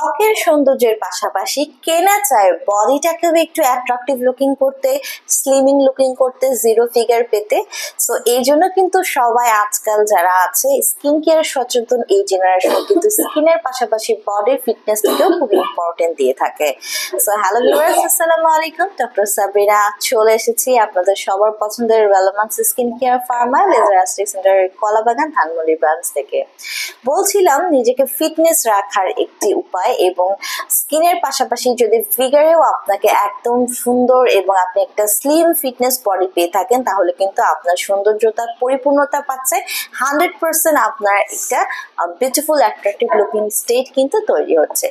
ত্বকের সৌন্দর্যের পাশাপাশি কেনা চায় বডিটাকেও একটু অ্যাট্রাকটিভ লুকিং করতে, স্লিমিং লুকিং করতে, জিরো ফিগার পেতে। সো এই জন্য কিন্তু সবাই আজকাল যারা আছে স্কিন কেয়ার সচেতন এই জেনারেশন কিন্তু স্কিনের পাশাপাশি বডির ফিটনেসটাকেও খুব ইম্পর্টেন্ট দিয়ে থাকে। সো হ্যালো ভিউয়ার্স, আসসালামু আলাইকুম। ডক্টর সাবরিনা চলে এসেছি আপনাদের সবার পছন্দের রেলেভান্স স্কিন কেয়ার ফার্মা লেজার অ্যাস্টেটিক সেন্টারের কলাবাগান ধানমন্ডি ব্রাঞ্চ থেকে। বলছিলাম নিজেকে ফিটনেস রাখার একটি উপায় এবং স্কিনের পাশাপাশি যদি ফিগারেও আপনাকে একদম সুন্দর এবং আপনি একটা স্লিম ফিটনেস বডি পেয়ে থাকেন তাহলে কিন্তু আপনার সৌন্দর্যতা পরিপূর্ণতা পাচ্ছে 100%। আপনার একটা বিউটিফুল অ্যাট্রাকটিভ লুকিং স্টেট কিন্তু তৈরি হচ্ছে।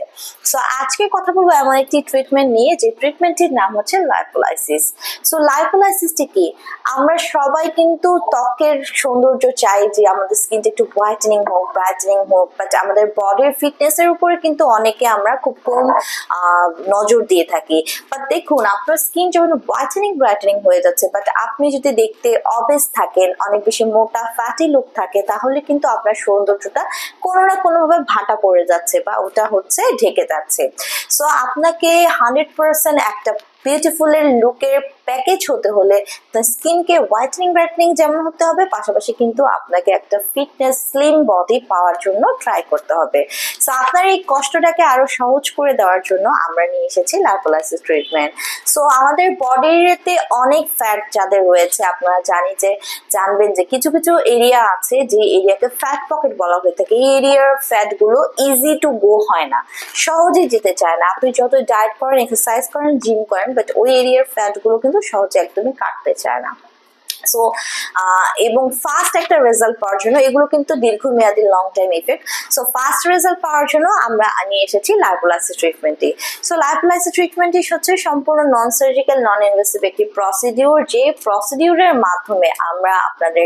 সো আজকে কথা বলবো এমন একটি ট্রিটমেন্ট নিয়ে যে ট্রিটমেন্টটির নাম হচ্ছে লাইপোলাইসিস। সো লাইপোলাইসিসটি কি? আমরা সবাই কিন্তু ত্বকের সৌন্দর্য চাই যে আমাদের স্কিনটা একটু হোয়াইটেনিং হোক, ব্রাইটেনিং হোক, বাট আমাদের বডির ফিটনেস এর উপরে কিন্তু অনেকে আমরা খুব কম নজর দিয়ে থাকি। বাট দেখুন আপনার স্কিন যখন হোয়াইটেনিং ব্রাইটেনিং হয়ে যাচ্ছে বাট আপনি যদি দেখতে অবেস থাকেন, অনেক বেশি মোটা ফ্যাটি লুক থাকে, তাহলে কিন্তু আপনার সৌন্দর্যটা কোনো না কোনোভাবে ভাটা পড়ে যাচ্ছে বা ওটা হচ্ছে ঢেকে যাচ্ছে। সো আপনাকে 100% একটা বিউটিফুল এর লুকের প্যাকেজ হতে হলে স্কিনকে হোয়াইটেনিং ব্রাইটেনিং যেমন হতে হবে, পাশাপাশি কিন্তু আপনাকে একটা ফিটনেস স্লিম বডি পাওয়ার জন্য ট্রাই করতে হবে। সো আপনার এই কষ্টটাকে আরো সহজ করে দেওয়ার জন্য আমরা নিয়ে এসেছি লাইপোলাইসিস ট্রিটমেন্ট। সো আমাদের বডিতে অনেক ফ্যাট যাদের রয়েছে আপনারা জানবেন যে কিছু কিছু এরিয়া আছে যে এরিয়াকে ফ্যাট পকেট বলা হয়ে থাকে। এই এরিয়ার ফ্যাট গুলো ইজি টু গো হয় না, সহজে যেতে চায় না। আপনি যত ডায়েট করেন, এক্সারসাইজ করেন, জিম করেন, বাট ওই এরিয়ার ফ্যাট গুলো কিন্তু সহজে একদমই কাটতে চায় না। সো এবং ফাস্ট একটা রেজাল্ট পাওয়ার জন্য, এগুলো কিন্তু দীর্ঘমেয়াদী long time effect. So fast result পাওয়ার জন্য আমরা নিয়ে এসেছি লাইপোলাইসিস ট্রিটমেন্টটি। সো লাইপোলাইসিস ট্রিটমেন্টটি হচ্ছে সম্পূর্ণ নন সার্জিক্যাল, নন ইনভেসিভ একটি প্রসিডিউর, যে প্রসিডিউরের মাধ্যমে আমরা আপনাদের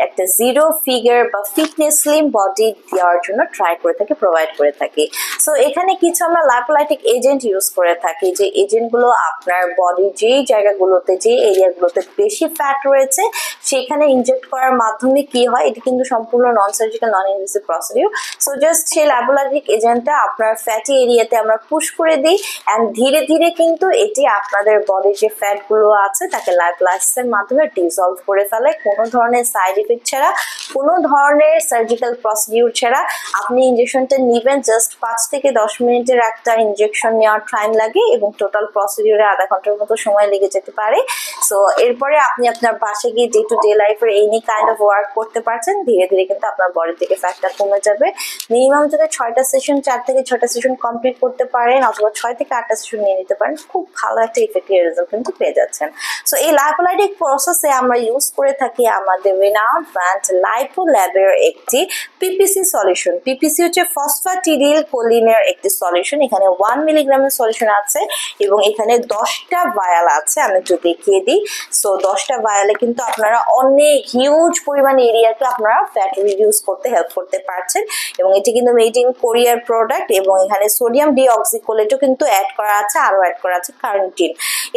একটা জিরো ফিগার বা ফিটনেস স্লিম বডি দেওয়ার জন্য ট্রাই করে থাকি, প্রোভাইড করে থাকি। সো এখানে কিছু আমরা লাইপোলাইটিক এজেন্ট ইউজ করে থাকি, যে এজেন্টগুলো আপনার বডির যেই জায়গাগুলোতে, যে এরিয়াগুলোতে বেশি ফ্যাট রয়েছে সেখানে ইনজেক্ট করার মাধ্যমে কি হয়, এটি কিন্তু সম্পূর্ণ non surgical, non invasive procedure. So just সেই লাইপোলাইটিক এজেন্টটা আপনার ফ্যাটি এরিয়াতে আমরা পুশ করে দিই অ্যান্ড ধীরে ধীরে কিন্তু এটি আপনাদের বডির যে ফ্যাট গুলো আছে তাকে লাইপোলাইসিসের মাধ্যমে ডিসলভ করে ফেলে, কোনো ধরনের সাইড ইফেক্ট ছাড়া, কোনো ধরনের সার্জিক্যাল প্রসিডিউর ছাড়া। আপনি ইনজেকশনটা নিবেন, জাস্ট 5 থেকে 10 মিনিটের একটা ইনজেকশন নেওয়ার টাইম লাগে এবং টোটাল প্রসিডিউরে আধা ঘন্টার মতো সময় লেগে যেতে পারে। সো এরপরে আপনি আপনার বাসে গিয়ে ডে টু ডে লাইফের এনি কাইন্ড অফ ওয়ার্ক করতে পারছেন। ধীরে ধীরে কিন্তু আপনার বডি থেকে ফ্যাটটা কমে যাবে। মিনিমাম যদি 6টা সেশন, 4 থেকে 6টা সেশন কমপ্লিট করতে পারেন অথবা 6 থেকে 8টা সেশন নিয়ে নিতে পারেন, খুব ভালো একটা ইফেক্টিভ রেজাল্ট কিন্তু পেয়ে যাচ্ছেন। সো এই লাইপোলাইটিক প্রসেসে আমরা ইউজ করে থাকি আমাদের রিনাউন্ড ব্র্যান্ড লাইপো ল্যাবের একটি পিপিসি সলিউশন। পিপিসি হচ্ছে ফসফাটিডিল কোলিনের একটি সলিউশন। এখানে 1 মিলিগ্রামের সলিউশন আছে এবং এখানে 10টা ভায়াল আছে। আমি একটু দেখিয়ে দিই। সো 10টা ভায়ালে কিন্তু আপনারা অনেক হিউজ পরিমাণ এরিয়াকে আপনারা ফ্যাট রিডিউস করতে হেল্প করতে পারছেন এবং এটি কিন্তু মেড ইন কোরিয়ার প্রোডাক্ট এবং এখানে সোডিয়াম ডিঅক্সিকোলেটও কিন্তু অ্যাড করা আছে, আরো অ্যাড করা আছে কার্নিটিন।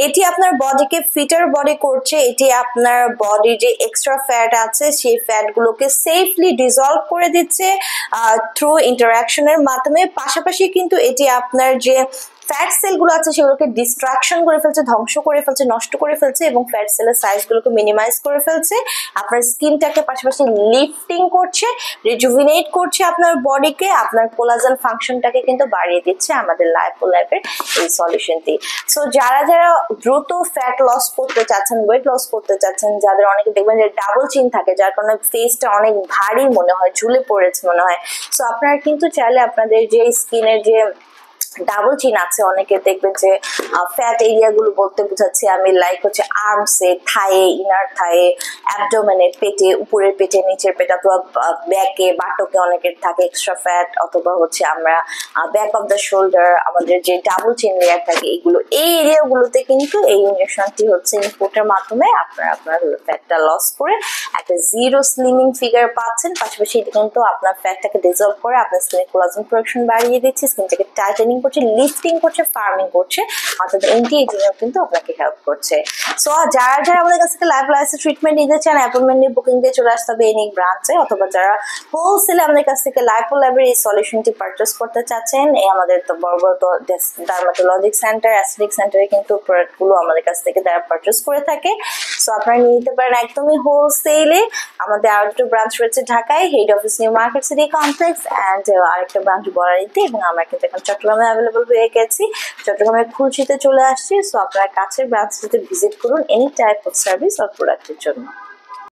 এটি আপনার বডিকে ফিটার বডি করছে। এটি আপনার বডির যে এক্সট্রা ফ্যাট আছে সেই ফ্যাট গুলোকে সেফলি ডিসলভ করে দিচ্ছে থ্রু ইন্টারাকশনের মাধ্যমে। পাশাপাশি কিন্তু এটি আপনার যে ফ্যাট সেলগুলো আছে সেগুলোকে ডিস্ট্রাকশন করে ফেলছে, ধ্বংস করে ফেলছে, নষ্ট করে ফেলছে এবং ফ্যাট সেলের সাইজগুলোকে মিনিমাইজ করে ফেলছে। আপনার স্কিনটাকে পাশাপাশি লিফটিং করছে, রিজুভিনেট করছে আপনার বডিকে, আপনার কোলাজেন ফাংশনটাকে কিন্তু বাড়িয়ে দিচ্ছে আমাদের লাইপো ল্যাবের এই সলিউশনটি। সো যারা দ্রুত ফ্যাট লস করতে চাচ্ছেন, ওয়েট লস করতে চাচ্ছেন, যাদের অনেকে দেখবেন যে ডাবল চিন থাকে যার কারণে ফেসটা অনেক ভারী মনে হয়, ঝুলে পড়েছে মনে হয়, সো আপনারা কিন্তু চাইলে আপনাদের যে স্কিনের যে ডাবল চিন আছে, অনেকে দেখবেন যে ফ্যাট এরিয়া গুলো বলতে বুঝাচ্ছি আমি, লাইক হচ্ছে আর্মসে, থায়ে, ইনার থায়ে, অ্যাবডোমেনে, পেটে, উপরের পেটে, নিচের পেট অথবা ব্যাকে, বাটকে অনেকের থাকে এক্সট্রা ফ্যাট, অথবা হচ্ছে আমরা ব্যাক অফ দ্য শোল্ডার, আমাদের যে ডাবল চিন লেয়ার থাকে, এই এরিয়া গুলোতে কিন্তু এই ইনজেকশনটি হচ্ছে ইনপুটের মাধ্যমে আপনার ফ্যাটটা লস করে একটা জিরো স্লিমিং ফিগার পাচ্ছেন। পাশাপাশি এটি কিন্তু আপনার ফ্যাটটাকে ডিসলভ করে আপনার স্কিনে কোলাজেন প্রোডাকশন বাড়িয়ে দিচ্ছে, স্কিনটাকে টাইটেনিং করছে, লিফটিং করছে, ফার্মিং করছে, অর্থাৎ এন্টি এজিংও কিন্তু আপনাকে হেল্প করছে। সো যারা যারা আমাদের কাছ থেকে লাইফ লাইসেন্স ট্রিটমেন্ট নিতে চান, অ্যাপয়েন্টমেন্ট নিয়ে বুকিং দিয়ে চলে আসতে হবে এনিক ব্রাঞ্চে, অথবা যারা হোলসেলে আমাদের কাছ থেকে লাইপোল্যাবের এই সলিউশনটি পারচেস করতে চাচ্ছেন, এই আমাদের তো বড় বড় ডার্মাটোলজিক সেন্টার, অ্যাস্থেটিক সেন্টারে কিন্তু প্রোডাক্টগুলো আমাদের কাছ থেকে তারা পারচেস করে থাকে। সো আপনারা নিয়ে নিতে পারেন একদমই হোলসেলে। আমাদের আরো দুটো ব্রাঞ্চ রয়েছে ঢাকায়, head office new market city complex, and আরেকটা ব্রাঞ্চ বড়াইতে, এবং আমরা কিন্তু এখন চট্টগ্রামে অ্যাভেলেবল হয়ে গেছি, চট্টগ্রামের খুলশিতে চলে আসছি। সো আপনারা কাছের ব্রাঞ্চটিতে ভিজিট করুন any type of service or প্রোডাক্টের জন্য।